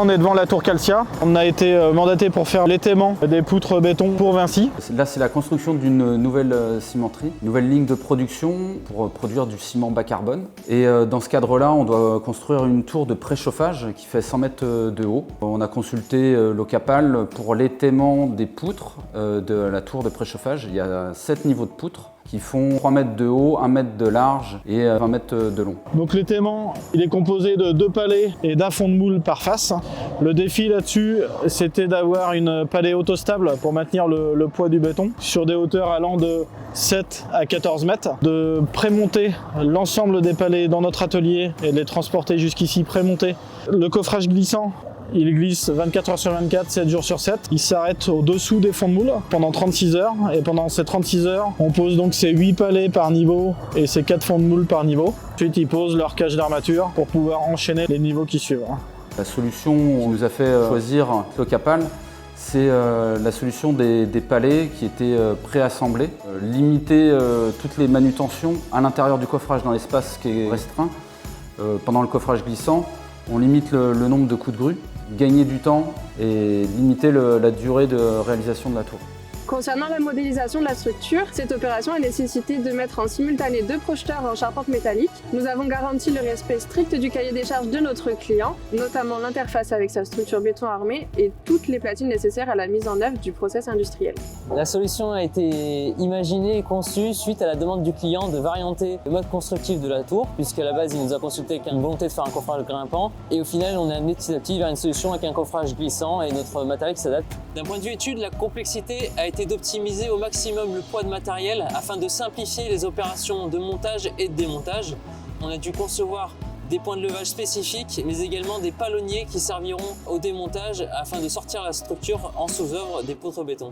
On est devant la tour Calcia. On a été mandaté pour faire l'étaiement des poutres béton pour Vinci. Là, c'est la construction d'une nouvelle cimenterie, une nouvelle ligne de production pour produire du ciment bas carbone. Et dans ce cadre-là, on doit construire une tour de préchauffage qui fait 100 mètres de haut. On a consulté l'Ocapal pour l'étaiement des poutres de la tour de préchauffage. Il y a 7 niveaux de poutres qui font 3 mètres de haut, 1 mètre de large et 20 mètres de long. Donc l'étaiement, il est composé de 2 palets et d'un fond de moule par face. Le défi là-dessus, c'était d'avoir une palée autostable pour maintenir le poids du béton sur des hauteurs allant de 7 à 14 mètres, de prémonter l'ensemble des palets dans notre atelier et de les transporter jusqu'ici prémontés. Le coffrage glissant, il glisse 24 heures sur 24, 7 jours sur 7. Il s'arrête au-dessous des fonds de moule pendant 36 heures. Et pendant ces 36 heures, on pose donc ces 8 palets par niveau et ces 4 fonds de moule par niveau. Ensuite, ils posent leur cage d'armature pour pouvoir enchaîner les niveaux qui suivent. La solution qui nous a fait choisir l'Ocapal, c'est la solution des palets qui étaient préassemblés. Limiter toutes les manutentions à l'intérieur du coffrage dans l'espace qui est restreint. Pendant le coffrage glissant, on limite le nombre de coups de grue, gagner du temps et limiter la durée de réalisation de la tour. Concernant la modélisation de la structure, cette opération a nécessité de mettre en simultané 2 projeteurs en charpente métallique. Nous avons garanti le respect strict du cahier des charges de notre client, notamment l'interface avec sa structure béton armé et toutes les platines nécessaires à la mise en œuvre du process industriel. La solution a été imaginée et conçue suite à la demande du client de varianter le mode constructif de la tour, puisqu'à la base il nous a consulté avec une volonté de faire un coffrage grimpant et au final on a amené petit à petit vers une solution avec un coffrage glissant et notre matériel qui s'adapte. D'un point de vue étude, la complexité a été d'optimiser au maximum le poids de matériel afin de simplifier les opérations de montage et de démontage. On a dû concevoir des points de levage spécifiques, mais également des palonniers qui serviront au démontage afin de sortir la structure en sous-œuvre des poutres béton.